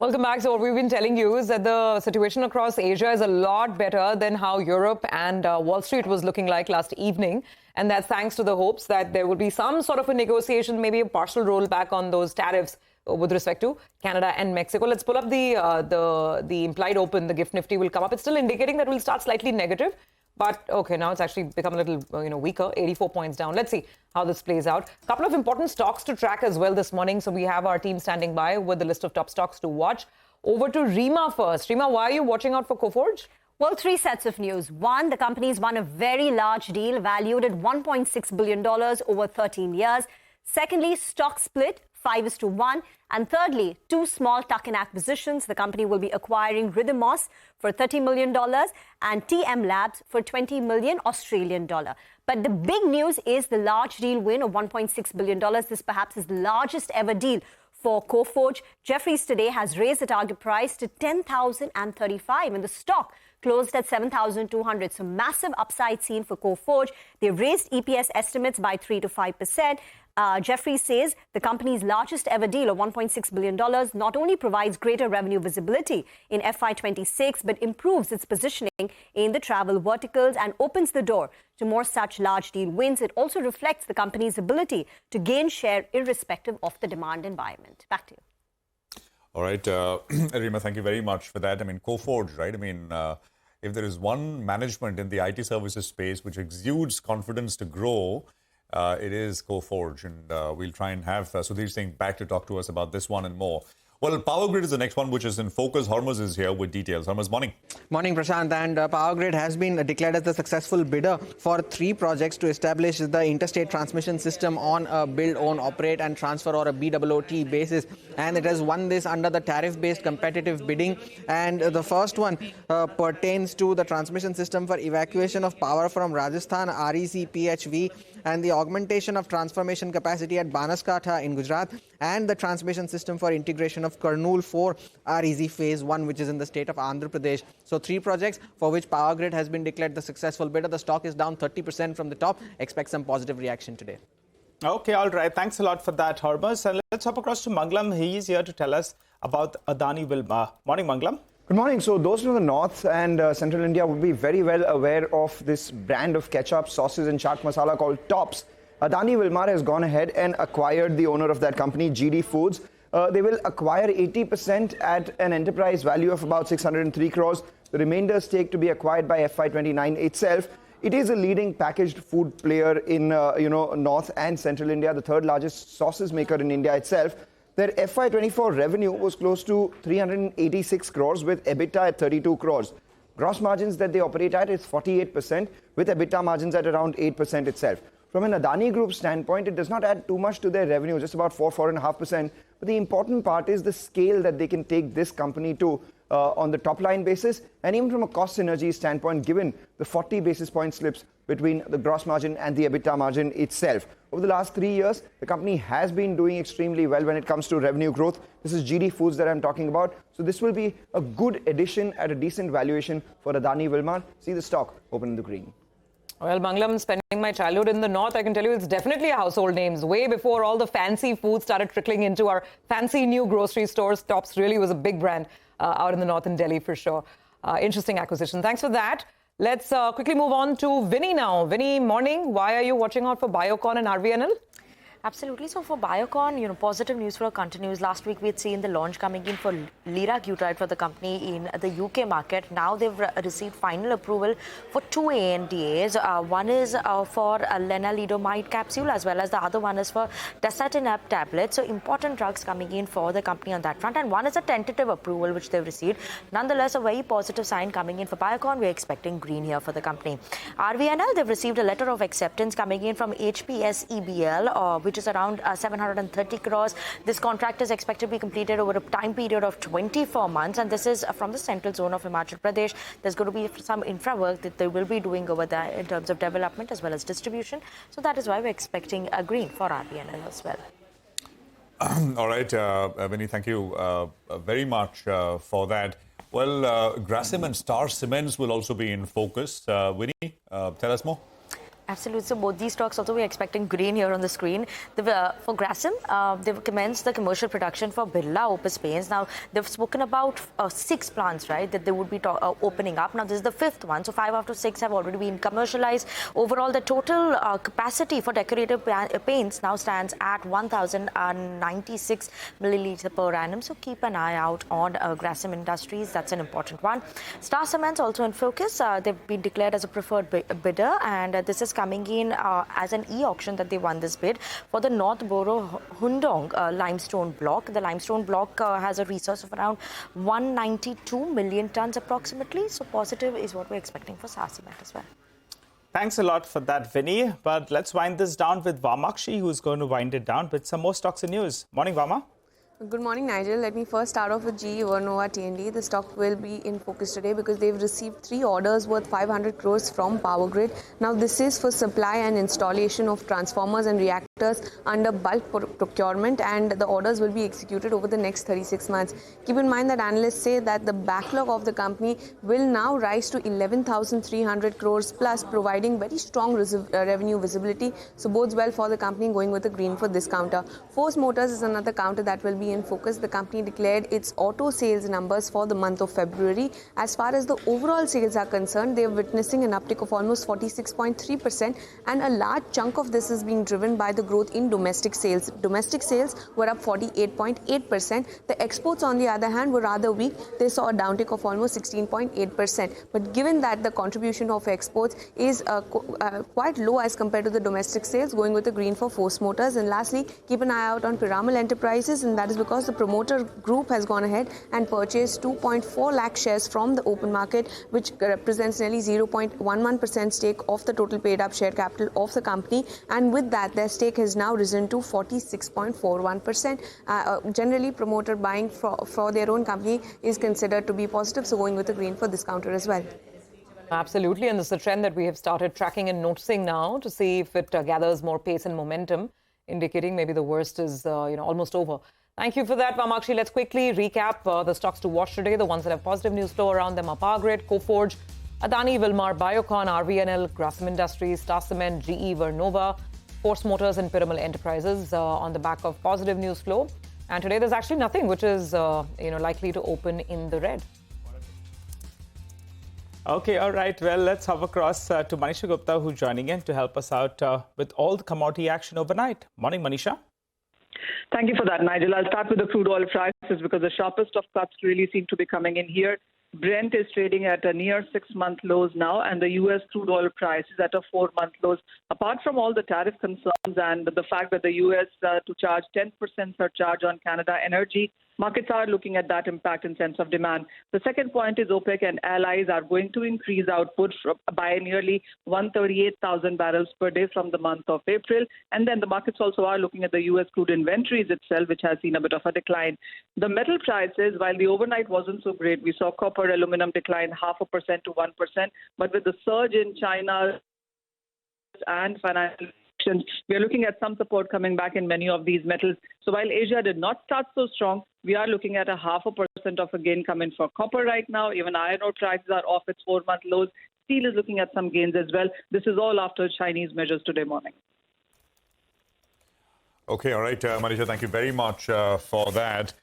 Welcome back. So what we've been telling you is that the situation across Asia is a lot better than how Europe and Wall Street was looking like last evening. And that's thanks to the hopes that there will be some sort of a negotiation, maybe a partial rollback on those tariffs with respect to Canada and Mexico. Let's pull up the implied open. The Gift Nifty will come up. It's still indicating that we'll start slightly negative. But, OK, now it's actually become a little, weaker, 84 points down. Let's see how this plays out. A couple of important stocks to track as well this morning. So we have our team standing by with the list of top stocks to watch. Over to Rima first. Rima, why are you watching out for Coforge? Well, three sets of news. One, the company's won a very large deal valued at $1.6 billion over 13 years. Secondly, stock split 5:1. And thirdly, two small tuck-in acquisitions. The company will be acquiring Rhythmos for $30 million and TM Labs for 20 million Australian dollar. But the big news is the large deal win of $1.6 billion. This perhaps is the largest ever deal for Coforge. Jefferies today has raised the target price to $10,035 and the stock closed at 7,200. So massive upside seen for Coforge. They've raised EPS estimates by 3 to 5%. Jefferies says the company's largest ever deal of $1.6 billion not only provides greater revenue visibility in FY26, but improves its positioning in the travel verticals and opens the door to more such large deal wins. It also reflects the company's ability to gain share irrespective of the demand environment. Back to you. All right, Rima, thank you very much for that. I mean, Coforge, right? I mean, if there is one management in the IT services space which exudes confidence to grow, it is Coforge, and we'll try and have Sudhir Singh back to talk to us about this one and more. Well, Power Grid is the next one, which is in focus. Hormuz is here with details. Hormuz, morning. Morning, Prashant. And Power Grid has been declared as the successful bidder for 3 projects to establish the interstate transmission system on a build, own, operate and transfer or a BOOT basis. And it has won this under the tariff-based competitive bidding. And the first one pertains to the transmission system for evacuation of power from Rajasthan, REC PHV, and the augmentation of transformation capacity at Banaskantha in Gujarat, and the transmission system for integration of Kurnool 4 REZ Phase 1, which is in the state of Andhra Pradesh. So 3 projects for which Power Grid has been declared the successful bidder. The stock is down 30% from the top. Expect some positive reaction today. Okay, all right. Thanks a lot for that, Hormuz. And let's hop across to Manglam. He is here to tell us about Adani Wilmar. Morning, Manglam. Good morning. So those from the north and central India would be very well aware of this brand of ketchup, sauces and chaat masala called Tops. Adani Wilmar has gone ahead and acquired the owner of that company, GD Foods. They will acquire 80% at an enterprise value of about 603 crores. The remainder stake to be acquired by FY29 itself. It is a leading packaged food player in north and central India, the third largest sauces maker in India itself. Their FY24 revenue was close to 386 crores with EBITDA at 32 crores. Gross margins that they operate at is 48% with EBITDA margins at around 8% itself. From an Adani Group standpoint, it does not add too much to their revenue, just about 4.5%. But the important part is the scale that they can take this company to on the top line basis, and even from a cost synergy standpoint, given the 40 basis point slips between the gross margin and the EBITDA margin itself. Over the last 3 years, the company has been doing extremely well when it comes to revenue growth. This is GD Foods that I'm talking about. So this will be a good addition at a decent valuation for Adani Wilmar. See the stock open in the green. Well, Manglam, spending my childhood in the north, I can tell you it's definitely a household names. Way before all the fancy foods started trickling into our fancy new grocery stores, Tops really was a big brand out in the north in Delhi for sure. Interesting acquisition. Thanks for that. Let's quickly move on to Vinny now. Vinny, morning. Why are you watching out for Biocon and RVNL? Absolutely. So for Biocon, positive news flow continues. Last week, we had seen the launch coming in for liraglutide for the company in the UK market. Now they've received final approval for 2 ANDAs. One is for lenalidomide capsule, as well as the other one is for dasatinib tablets. So important drugs coming in for the company on that front. And one is a tentative approval, which they've received. Nonetheless, a very positive sign coming in for Biocon. We're expecting green here for the company. RVNL, they've received a letter of acceptance coming in from HPSEBL, which is around 730 crores. This contract is expected to be completed over a time period of 24 months, and this is from the central zone of Himachal Pradesh. There's going to be some infra work that they will be doing over there in terms of development as well as distribution. So that is why we're expecting a green for RVNL as well. All right, Vinny, thank you very much for that. Well, Grasim and Star Cements will also be in focus. Vinny, tell us more. Absolutely. So both these stocks, although we're expecting green here on the screen, for Grasim, they've commenced the commercial production for Birla Opus paints. Now, they've spoken about 6 plants, right, that they would be opening up. Now, this is the 5th one. So 5 out of 6 have already been commercialized. Overall, the total capacity for decorative paints now stands at 1,096 milliliter per annum. So keep an eye out on Grasim Industries. That's an important one. Star Cement's also in focus. They've been declared as a preferred bidder, and this is coming in as an e-auction that they won this bid for the North Borough Hundong limestone block. The limestone block has a resource of around 192 million tons approximately. So positive is what we're expecting for Star Cement as well. Thanks a lot for that, Vinny. But let's wind this down with Vamakshi, who's going to wind it down with some more stocks and news. Morning, Vama. Good morning, Nigel. Let me first start off with GE Vernova T&D. The stock will be in focus today because they've received 3 orders worth 500 crores from Power Grid. Now, this is for supply and installation of transformers and reactors under bulk procurement, and the orders will be executed over the next 36 months. Keep in mind that analysts say that the backlog of the company will now rise to 11,300 crores plus, providing very strong revenue visibility. So, bodes well for the company, going with the green for this counter. Force Motors is another counter that will be in focus. The company declared its auto sales numbers for the month of February. As far as the overall sales are concerned, they are witnessing an uptick of almost 46.3%, and a large chunk of this is being driven by the growth in domestic sales. Domestic sales were up 48.8%. The exports, on the other hand, were rather weak. They saw a downtick of almost 16.8%. But given that the contribution of exports is quite low as compared to the domestic sales, going with the green for Force Motors. And lastly, keep an eye out on Piramal Enterprises, and that is because the promoter group has gone ahead and purchased 2.4 lakh shares from the open market, which represents nearly 0.11% stake of the total paid up share capital of the company. And with that, their stake has now risen to 46.41%. Generally, promoter buying for their own company is considered to be positive, so going with the green for this counter as well. Absolutely, and this is a trend that we have started tracking and noticing now to see if it gathers more pace and momentum, indicating maybe the worst is almost over. Thank you for that, Vamakshi. Let's quickly recap the stocks to watch today. The ones that have positive news flow around them are Power Grid, Coforge, Adani, Wilmar, Biocon, RVNL, Grasim Industries, Star Cement, GE, Vernova, Force Motors and Piramal Enterprises on the back of positive news flow. And today there's actually nothing which is likely to open in the red. Okay, all right. Well, let's hop across to Manisha Gupta, who's joining in to help us out with all the commodity action overnight. Morning, Manisha. Thank you for that, Nigel. I'll start with the crude oil prices because the sharpest of cuts really seem to be coming in here. Brent is trading at a near 6-month lows now, and the U.S. crude oil price is at a 4-month lows. Apart from all the tariff concerns and the fact that the U.S. To charge 10% surcharge on Canada energy, markets are looking at that impact in sense of demand. The second point is OPEC and allies are going to increase output by nearly 138,000 barrels per day from the month of April. And then the markets also are looking at the U.S. crude inventories itself, which has seen a bit of a decline. The metal prices, while the overnight wasn't so great, we saw copper, aluminum decline 0.5% to 1%. But with the surge in China and financial, we are looking at some support coming back in many of these metals. So while Asia did not start so strong, we are looking at a 0.5% of a gain coming for copper right now. Even iron ore prices are off its 4-month lows. Steel is looking at some gains as well. This is all after Chinese measures today morning. Okay, all right, Manisha, thank you very much for that.